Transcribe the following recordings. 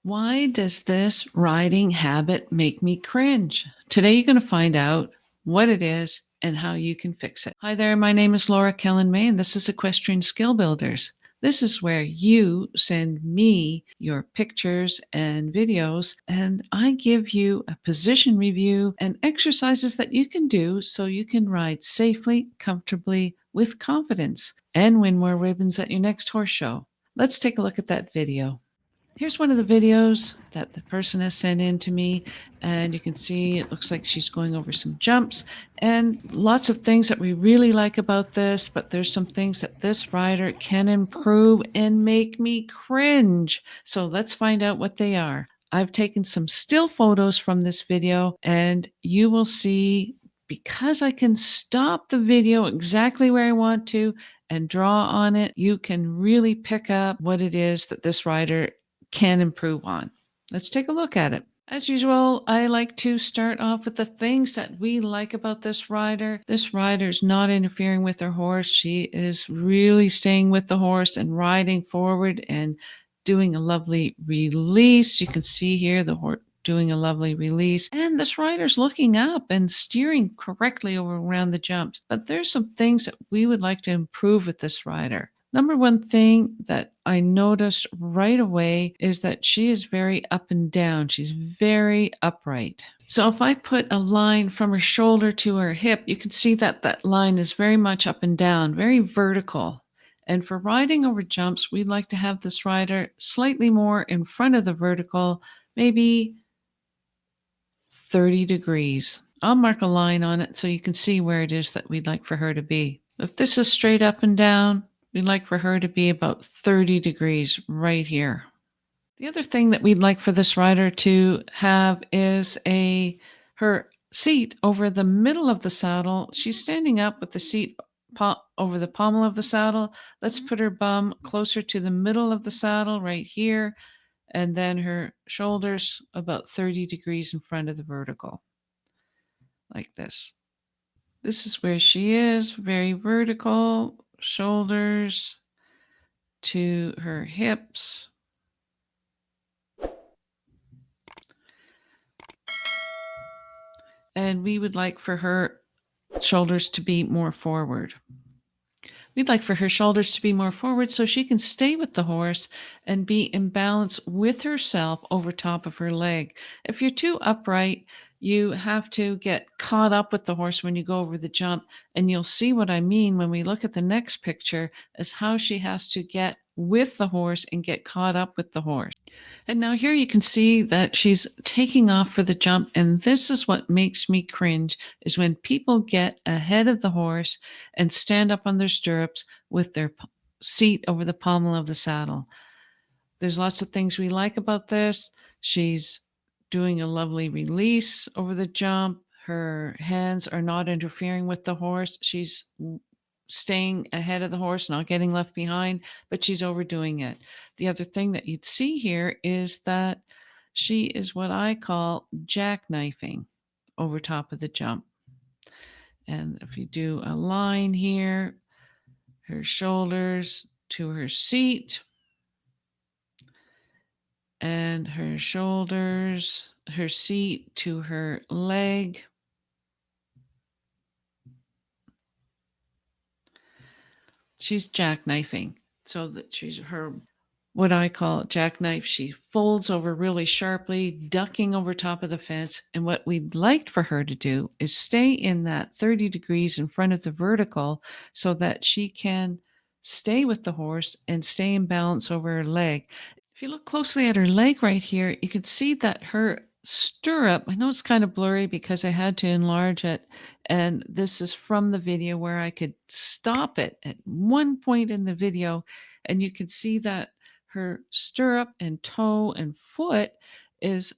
Why does this riding habit make me cringe? Today, you're going to find out what it is and how you can fix it. Hi there, my name is Laura Kelland-May, and this is Equestrian Skill Builders. This is where you send me your pictures and videos, and I give you a position review and exercises that you can do so you can ride safely, comfortably, with confidence, and win more ribbons at your next horse show. Let's take a look at that video. Here's one of the videos that the person has sent in to me, and you can see it looks like she's going over some jumps and lots of things that we really like about this, but there's some things that this rider can improve and make me cringe. So let's find out what they are. I've taken some still photos from this video, and you will see, because I can stop the video exactly where I want to and draw on it, you can really pick up what it is that this rider can improve on. Let's take a look at it. As usual, I like to start off with the things that we like about this rider. This rider is not interfering with her horse. She is really staying with the horse and riding forward and doing a lovely release. You can see here the horse doing a lovely release. And this rider's looking up and steering correctly over around the jumps. But there's some things that we would like to improve with this rider. Number one thing that I noticed right away is that she is very up and down. She's very upright. So if I put a line from her shoulder to her hip, you can see that that line is very much up and down, very vertical. And for riding over jumps, we'd like to have this rider slightly more in front of the vertical, maybe 30 degrees. I'll mark a line on it so you can see where it is that we'd like for her to be. If this is straight up and down, we'd like for her to be about 30 degrees right here. The other thing that we'd like for this rider to have is her seat over the middle of the saddle. She's standing up with the seat over the pommel of the saddle. Let's put her bum closer to the middle of the saddle right here, and then her shoulders about 30 degrees in front of the vertical, like this. This is where she is, very vertical, shoulders to her hips. And we would like for her shoulders to be more forward. We'd like for her shoulders to be more forward so she can stay with the horse and be in balance with herself over top of her leg. If you're too upright, you have to get caught up with the horse when you go over the jump. And you'll see what I mean when we look at the next picture, is how she has to get with the horse and get caught up with the horse. And now here you can see that she's taking off for the jump. And this is what makes me cringe, is when people get ahead of the horse and stand up on their stirrups with their seat over the pommel of the saddle. There's lots of things we like about this. She's doing a lovely release over the jump. Her hands are not interfering with the horse. She's staying ahead of the horse, not getting left behind, but she's overdoing it. The other thing that you'd see here is that she is what I call jackknifing over top of the jump. And if you do a line here, her shoulders to her seat, and her shoulders, her seat to her leg. She's jackknifing, so that she's her, what I call jackknife. She folds over really sharply, ducking over top of the fence. And what we'd like for her to do is stay in that 30 degrees in front of the vertical so that she can stay with the horse and stay in balance over her leg. If you look closely at her leg right here, you can see that her stirrup, I know it's kind of blurry because I had to enlarge it, and this is from the video where I could stop it at one point in the video, and you can see that her stirrup and toe and foot is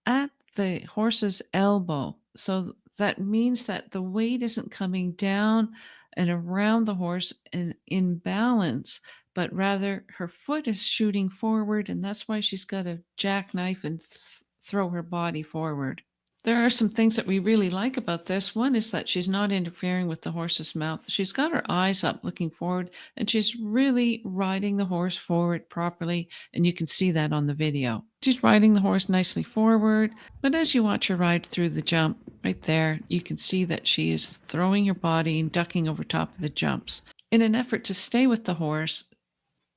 at the horse's elbow. So that means that the weight isn't coming down and around the horse and in balance, but rather her foot is shooting forward, and that's why she's got to jackknife and throw her body forward. There are some things that we really like about this. One is that she's not interfering with the horse's mouth. She's got her eyes up looking forward, and she's really riding the horse forward properly, and you can see that on the video. She's riding the horse nicely forward, but as you watch her ride through the jump, right there, you can see that she is throwing her body and ducking over top of the jumps. In an effort to stay with the horse,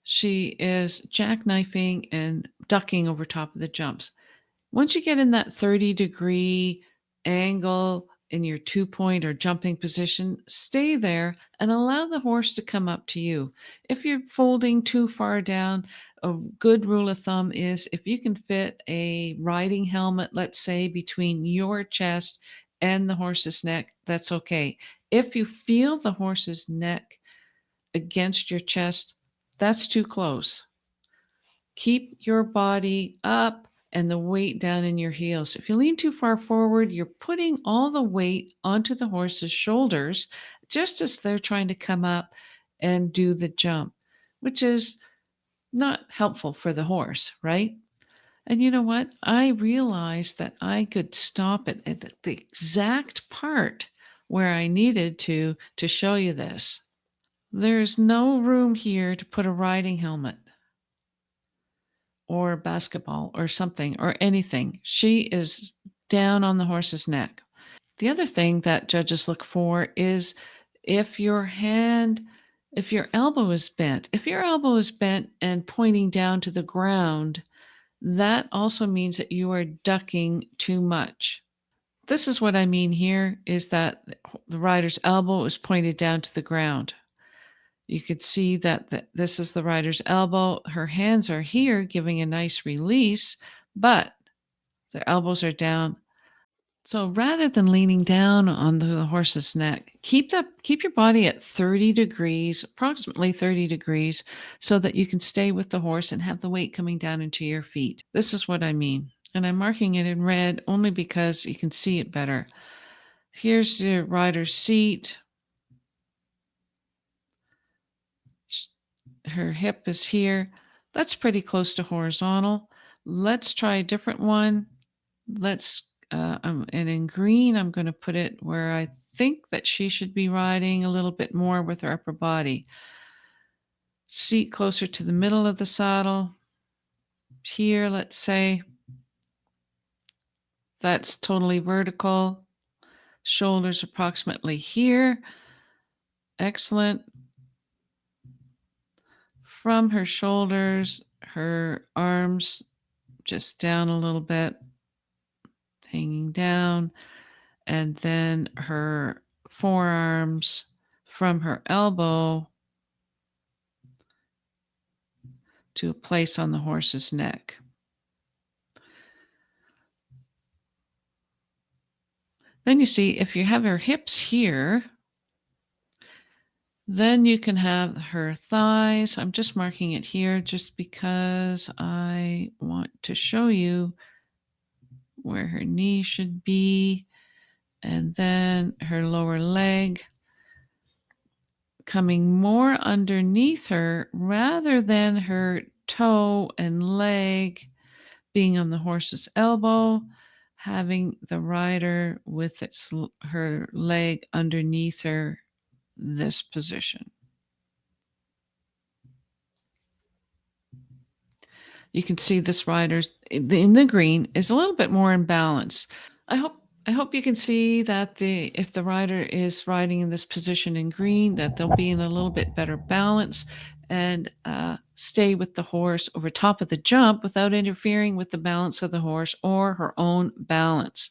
she is jackknifing and ducking over top of the jumps. Once you get in that 30-degree angle in your 2-point or jumping position, stay there and allow the horse to come up to you. If you're folding too far down, a good rule of thumb is if you can fit a riding helmet, let's say, between your chest and the horse's neck, that's okay. If you feel the horse's neck against your chest, that's too close. Keep your body up and the weight down in your heels. If you lean too far forward, you're putting all the weight onto the horse's shoulders just as they're trying to come up and do the jump, which is not helpful for the horse, right? And you know what? I realized that I could stop it at the exact part where I needed to show you this. There's no room here to put a riding helmet or basketball or something or anything. She is down on the horse's neck. The other thing that judges look for is if your hand, if your elbow is bent. If your elbow is bent and pointing down to the ground, that also means that you are ducking too much. This is what I mean here is that the rider's elbow is pointed down to the ground. You could see that this is the rider's elbow. Her hands are here giving a nice release, but their elbows are down. So rather than leaning down on the horse's neck, keep your body at 30 degrees, approximately 30 degrees, so that you can stay with the horse and have the weight coming down into your feet. This is what I mean. And I'm marking it in red only because you can see it better. Here's the rider's seat. Her hip is here. That's pretty close to horizontal. Let's try a different one. And in green, I'm going to put it where I think that she should be riding a little bit more with her upper body. Seat closer to the middle of the saddle. Here, let's say. That's totally vertical. Shoulders approximately here. Excellent. From her shoulders, her arms just down a little bit, hanging down, and then her forearms from her elbow to a place on the horse's neck. Then you see if you have her hips here, then you can have her thighs. I'm just marking it here just because I want to show you where her knee should be, and then her lower leg coming more underneath her rather than her toe and leg being on the horse's elbow, having the rider with her leg underneath her, this position. You can see this rider in the green is a little bit more in balance. I hope you can see that if the rider is riding in this position in green, that they'll be in a little bit better balance and stay with the horse over top of the jump without interfering with the balance of the horse or her own balance.